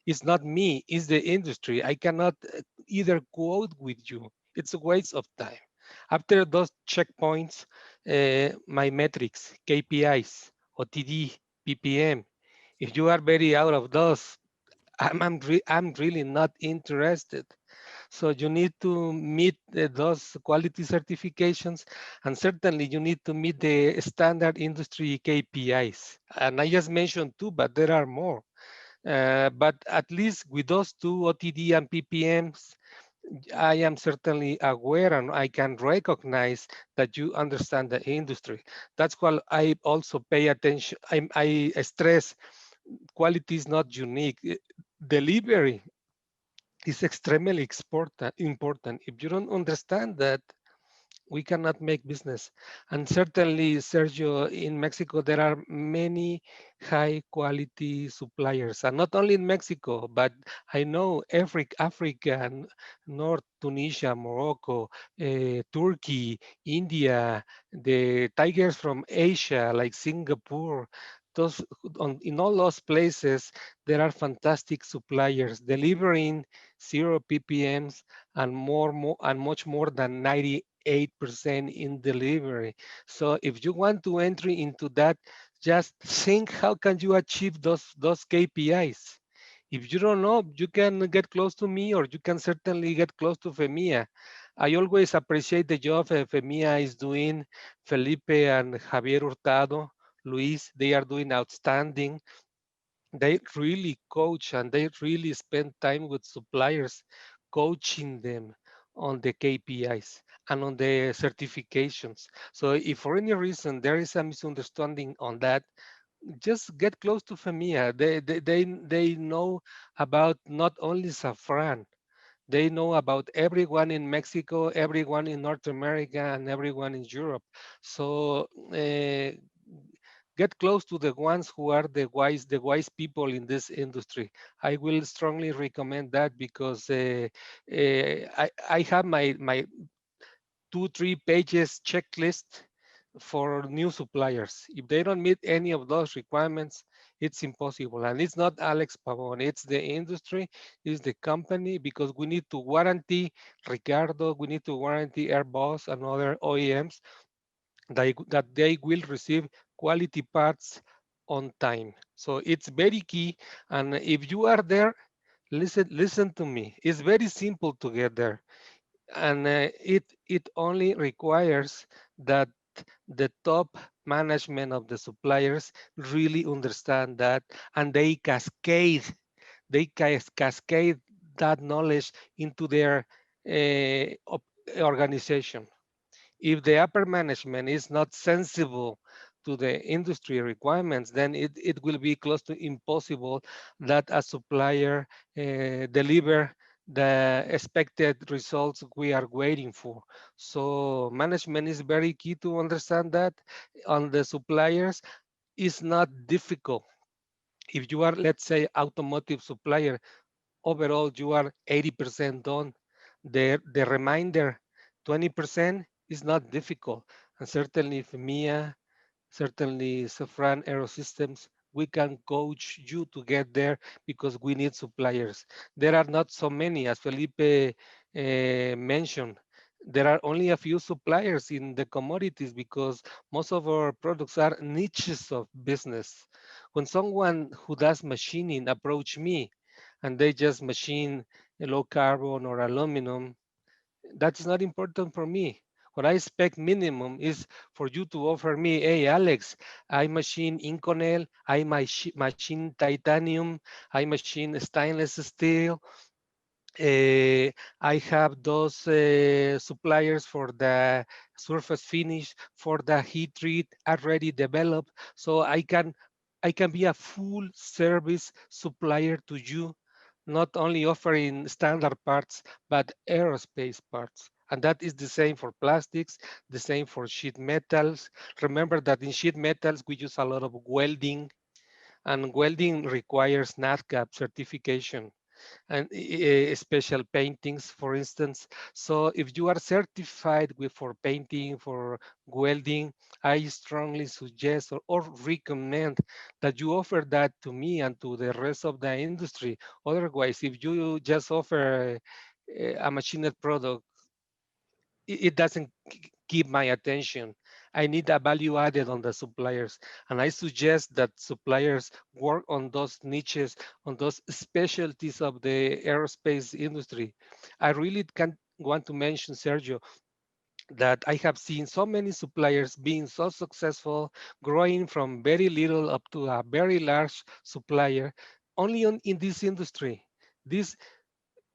it's not me, it's the industry. I cannot either quote with you. It's a waste of time. After those checkpoints, my metrics, KPIs, OTD, PPM, if you are very out of those, I'm really not interested. So you need to meet those quality certifications, and certainly you need to meet the standard industry KPIs. And I just mentioned two, but there are more. But at least with those two, OTD and PPMs, I am certainly aware and I can recognize that you understand the industry. That's why I also pay attention. I stress quality is not unique. Delivery is extremely important. If you don't understand that, we cannot make business. And certainly, Sergio, in Mexico, there are many high quality suppliers, and not only in Mexico, but I know Africa, North Tunisia, Morocco, Turkey, India, the tigers from Asia, like Singapore. Those, in all those places, there are fantastic suppliers delivering 0 ppms and and much more than 98% in delivery. So if you want to enter into that, just think how can you achieve those KPIs. If you don't know, you can get close to me or you can certainly get close to FEMIA. I always appreciate the job FEMIA is doing. Felipe and Javier Hurtado, Luis, they are doing outstanding. They really coach and they really spend time with suppliers, coaching them on the KPIs and on the certifications. So if for any reason there is a misunderstanding on that, just get close to FEMIA. They know about not only saffron, they know about everyone in Mexico, everyone in North America, and everyone in Europe. So get close to the ones who are the wise people in this industry. I will strongly recommend that because I have my 2-3 pages checklist for new suppliers. If they don't meet any of those requirements, it's impossible. And it's not Alex Pavon, it's the industry, it's the company, because we need to warranty Ricardo, we need to warranty Airbus and other OEMs that they will receive quality parts on time. So it's very key. And if you are there, listen to me. It's very simple to get there. And it only requires that the top management of the suppliers really understand that, and they cascade that knowledge into their organization. If the upper management is not sensible to the industry requirements, then it will be close to impossible that a supplier deliver the expected results we are waiting for. So management is very key to understand that. On the suppliers, it's not difficult. If you are, let's say, automotive supplier, overall you are 80% done. The remainder 20% is not difficult. And certainly FMIA, certainly Safran Aerosystems, we can coach you to get there because we need suppliers. There are not so many, as Felipe mentioned. There are only a few suppliers in the commodities because most of our products are niches of business. When someone who does machining approach me and they just machine low carbon or aluminum, that's not important for me. What I expect minimum is for you to offer me, hey, Alex, I machine Inconel, I machine titanium, I machine stainless steel. I have those suppliers for the surface finish, for the heat treat already developed. So I can be a full service supplier to you not only offering standard parts, but aerospace parts. And that is the same for plastics, the same for sheet metals. Remember that in sheet metals, we use a lot of welding, and welding requires NADCAP certification and special paintings, for instance. So if you are certified for painting, for welding, I strongly suggest or recommend that you offer that to me and to the rest of the industry. Otherwise, if you just offer a machined product, it doesn't keep my attention. I need a value added on the suppliers. And I suggest that suppliers work on those niches, on those specialties of the aerospace industry. I really can want to mention, Sergio, that I have seen so many suppliers being so successful, growing from very little up to a very large supplier, only in this industry. This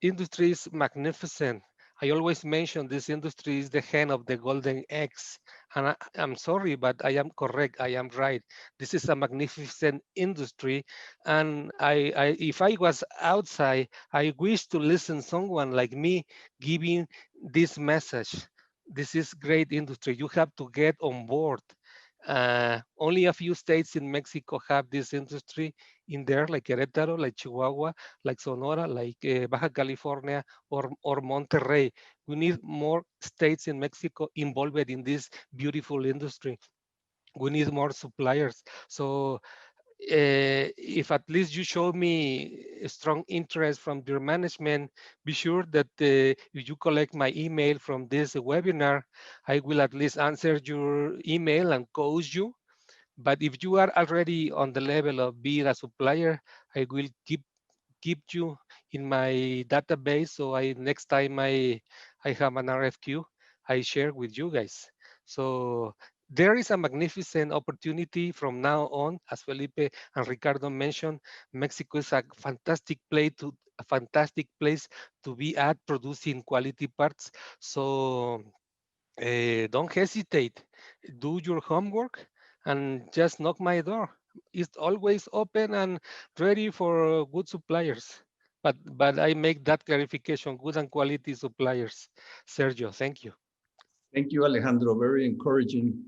industry is magnificent. I always mention this industry is the hen of the golden eggs. And I'm sorry, but I am correct. I am right. This is a magnificent industry. And if I was outside, I wish to listen someone like me giving this message. This is great industry. You have to get on board. Only a few states in Mexico have this industry in there, like Querétaro, like Chihuahua, like Sonora, like Baja California, or Monterrey. We need more states in Mexico involved in this beautiful industry. We need more suppliers. So if at least you show me a strong interest from your management, be sure that if you collect my email from this webinar, I will at least answer your email and coach you. But if you are already on the level of being a supplier, I will keep you in my database. So next time I have an RFQ, I share with you guys. So there is a magnificent opportunity from now on, as Felipe and Ricardo mentioned. Mexico is a fantastic place to be at producing quality parts. So don't hesitate. Do your homework and just knock my door. It's always open and ready for good suppliers. But I make that clarification: good and quality suppliers. Sergio, thank you.
Thank you, Alejandro. Very encouraging.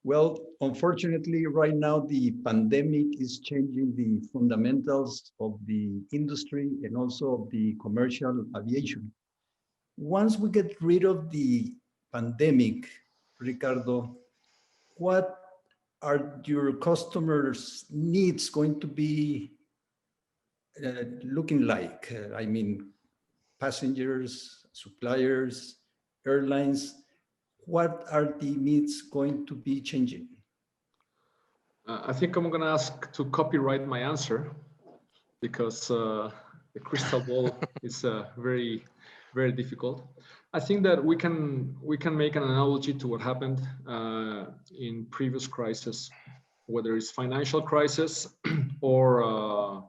Well, unfortunately, right now, the pandemic is changing the fundamentals of the industry and also of the commercial aviation. Once we get rid of the pandemic, Ricardo, what are your customers' needs going to be looking like? I mean, passengers, suppliers, airlines, what are the needs going to be changing?
I think I'm going to ask to copyright my answer because the crystal ball is very, very difficult. I think that we can make an analogy to what happened in previous crises, whether it's financial crisis or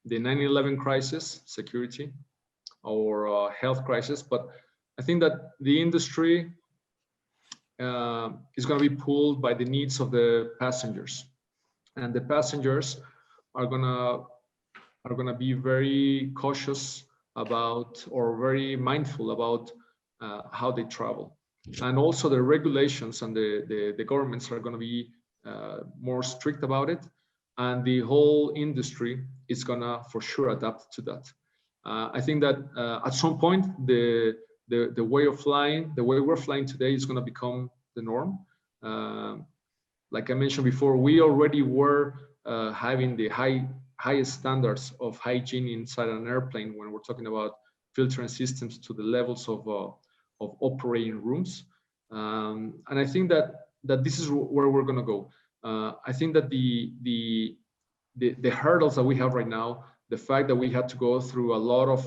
the 9/11 crisis, security, or health crisis. But I think that the industry is going to be pulled by the needs of the passengers, and the passengers are gonna be very cautious about, or very mindful about how they travel, and also the regulations and the governments are going to be more strict about it, and the whole industry is gonna for sure adapt to that. I think that at some point the way of flying, the way we're flying today, is going to become the norm. Like I mentioned before, we already were having the highest standards of hygiene inside an airplane when we're talking about filtering systems to the levels of operating rooms. And I think that this is where we're going to go. I think that the hurdles that we have right now, the fact that we had to go through a lot of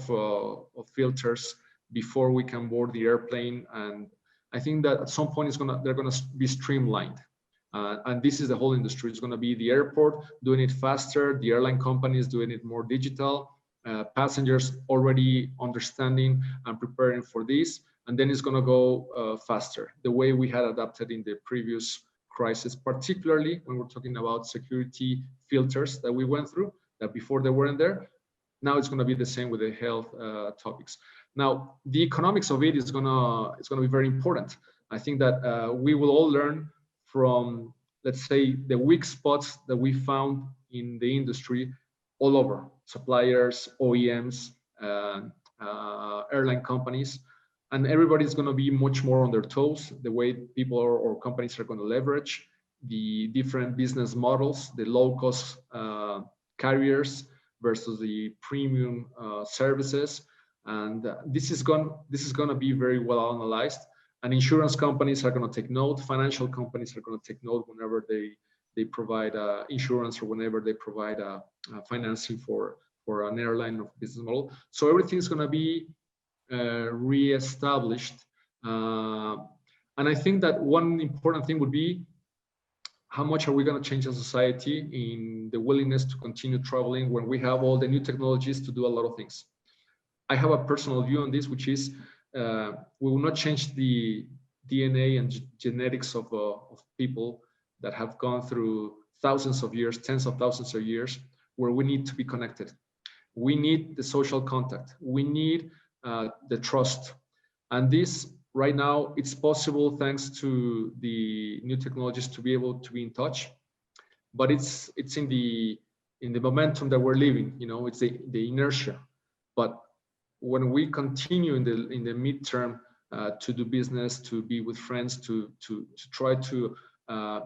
filters before we can board the airplane, and I think that at some point they're gonna be streamlined. And this is the whole industry. It's going to be the airport doing it faster, the airline companies doing it more digital, passengers already understanding and preparing for this, and then it's going to go faster, the way we had adapted in the previous crisis, particularly when we're talking about security filters that we went through, that before they weren't there. Now it's going to be the same with the health topics. Now, the economics of it is going to be very important. I think that we will all learn from, let's say, the weak spots that we found in the industry all over, suppliers, OEMs, airline companies, and everybody's going to be much more on their toes, the way people or companies are going to leverage the different business models, the low-cost carriers versus the premium services. And this is going to be very well analyzed. And insurance companies are going to take note. Financial companies are going to take note whenever they provide insurance or whenever they provide financing for an airline of business model. So everything's going to be reestablished. And I think that one important thing would be, how much are we going to change as a society in the willingness to continue traveling when we have all the new technologies to do a lot of things? I have a personal view on this, which is we will not change the DNA and genetics of people that have gone through thousands of years, tens of thousands of years, where we need to be connected. We need the social contact. We need the trust. And this, right now, it's possible thanks to the new technologies to be able to be in touch. But it's in the momentum that we're living. You know, it's the inertia. But when we continue in the midterm to do business, to be with friends, to try to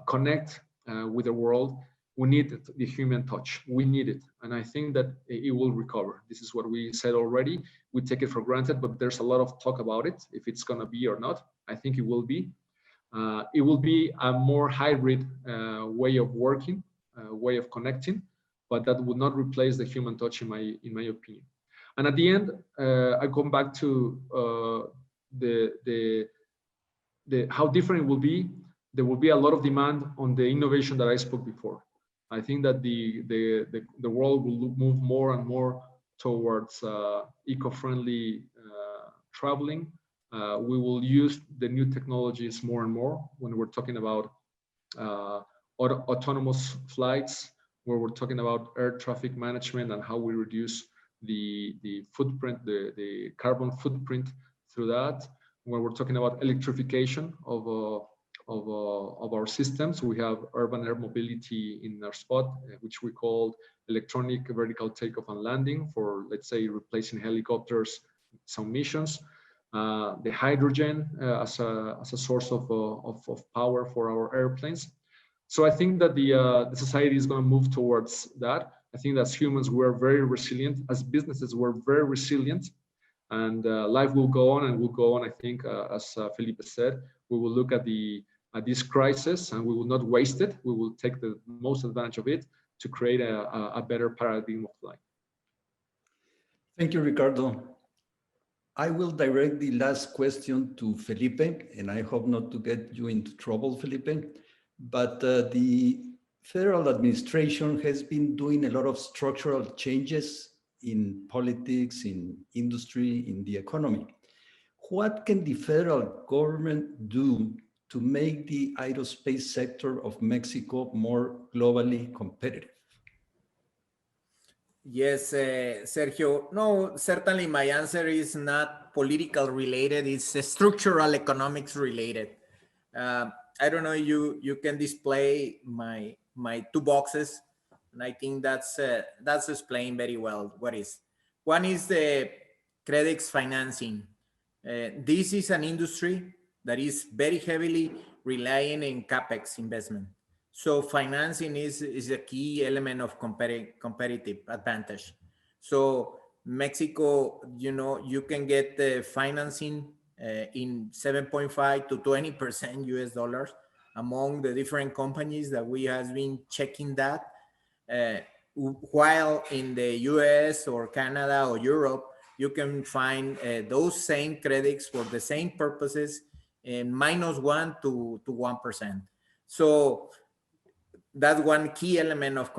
connect with the world, we need the human touch. We need it. And I think that it will recover. This is what we said already. We take it for granted, but there's a lot of talk about it, if it's going to be or not. I think it will be. It will be a more hybrid way of working, way of connecting, but that would not replace the human touch, in my opinion. And at the end, I come back to how different it will be. There will be a lot of demand on the innovation that I spoke before. I think that the world will move more and more towards eco-friendly traveling. We will use the new technologies more and more when we're talking about autonomous flights, where we're talking about air traffic management and how we reduce the footprint, the carbon footprint through that. When we're talking about electrification of our systems, we have urban air mobility in our spot, which we call electronic vertical takeoff and landing, for, let's say, replacing helicopters, some missions. The hydrogen as a source of power for our airplanes. So I think that the society is going to move towards that. I think that as humans, we're very resilient. As businesses, we're very resilient. And life will go on and will go on. I think, as Felipe said, we will look at this crisis and we will not waste it. We will take the most advantage of it to create a better paradigm of life.
Thank you, Ricardo. I will direct the last question to Felipe, and I hope not to get you into trouble, Felipe. But the federal administration has been doing a lot of structural changes in politics, in industry, in the economy. What can the federal government do to make the aerospace sector of Mexico more globally competitive?
Yes, Sergio. No, certainly my answer is not political related. It's structural economics related. I don't know, you can display my two boxes, and I think that's explained very well what is. One is the credits financing. This is an industry that is very heavily relying in CapEx investment. So financing is a key element of competitive advantage. So Mexico, you can get the financing in 7.5 to 20% US dollars among the different companies that we have been checking that. While in the US or Canada or Europe, you can find those same credits for the same purposes in -1 to 1%. So that's one key element of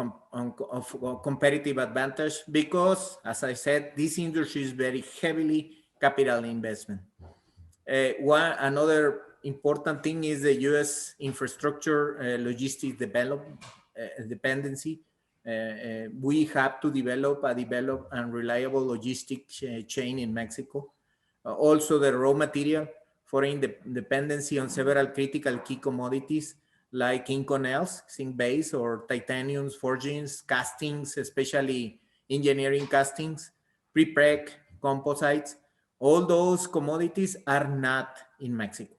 competitive advantage, because, as I said, this industry is very heavily capital investment. Another important thing is the U.S. infrastructure logistics dependency. We have to develop and reliable logistics chain in Mexico. Also, the raw material, foreign dependency on several critical key commodities like inconels, zinc base, or titaniums, forgings, castings, especially engineering castings, prepreg, composites. All those commodities are not in Mexico.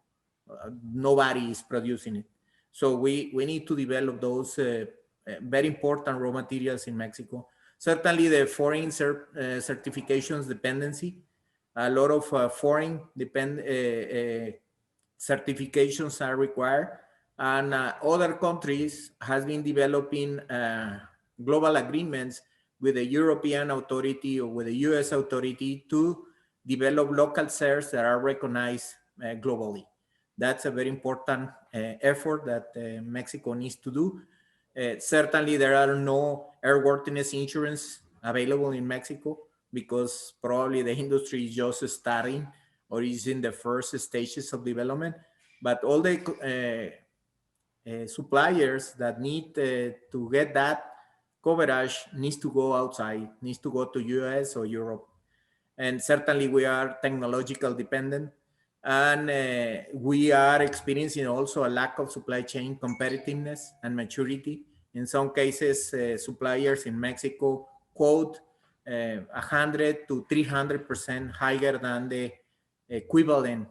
Nobody is producing it. So we need to develop those very important raw materials in Mexico. Certainly the foreign certifications dependency. A lot of foreign certifications are required, and other countries has been developing global agreements with the European authority or with the US authority to develop local CERs that are recognized globally. That's a very important effort that Mexico needs to do. Certainly there are no airworthiness insurance available in Mexico because probably the industry is just starting or is in the first stages of development. But all the suppliers that need to get that coverage needs to go outside, needs to go to US or Europe. And certainly we are technological dependent, and we are experiencing also a lack of supply chain competitiveness and maturity. In some cases, suppliers in Mexico quote 100 to 300% higher than the equivalent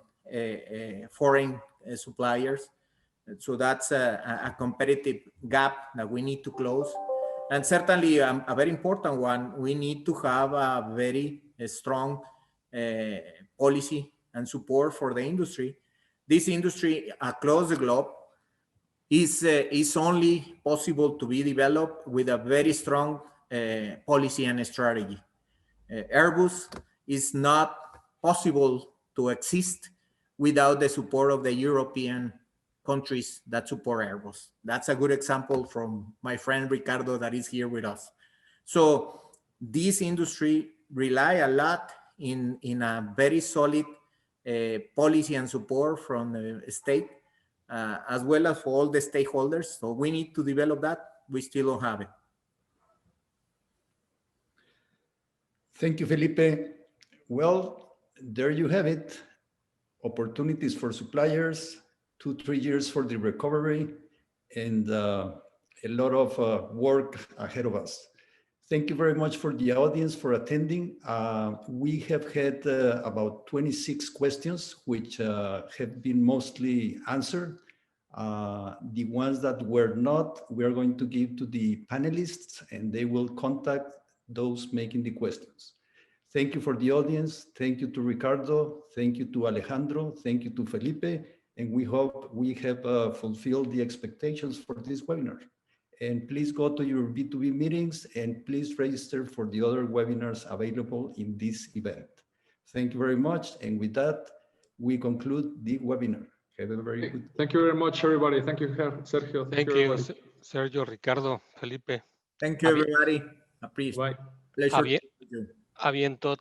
foreign suppliers. So that's a competitive gap that we need to close. And certainly a very important one, we need to have a very strong policy and support for the industry. This industry across the globe is only possible to be developed with a very strong policy and strategy. Airbus is not possible to exist without the support of the European countries that support Airbus. That's a good example from my friend Ricardo that is here with us. So this industry rely a lot in a very solid policy and support from the state, as well as for all the stakeholders. So we need to develop that. We still don't have it.
Thank you, Felipe. Well, there you have it. Opportunities for suppliers, 2-3 years for the recovery, and a lot of work ahead of us. Thank you very much for the audience for attending. We have had about 26 questions, which have been mostly answered. The ones that were not, we are going to give to the panelists, and they will contact those making the questions. Thank you for the audience. Thank you to Ricardo. Thank you to Alejandro. Thank you to Felipe. And we hope we have fulfilled the expectations for this webinar. And please go to your B2B meetings and please register for the other webinars available in this event. Thank you very much. And with that, we conclude the webinar. Have a very good day.
Thank you very much, everybody. Thank you, Sergio.
Thank you, Sergio, Ricardo, Felipe.
Thank you, everybody. Appreciate it.
Bye.
Pleasure.
Avientot.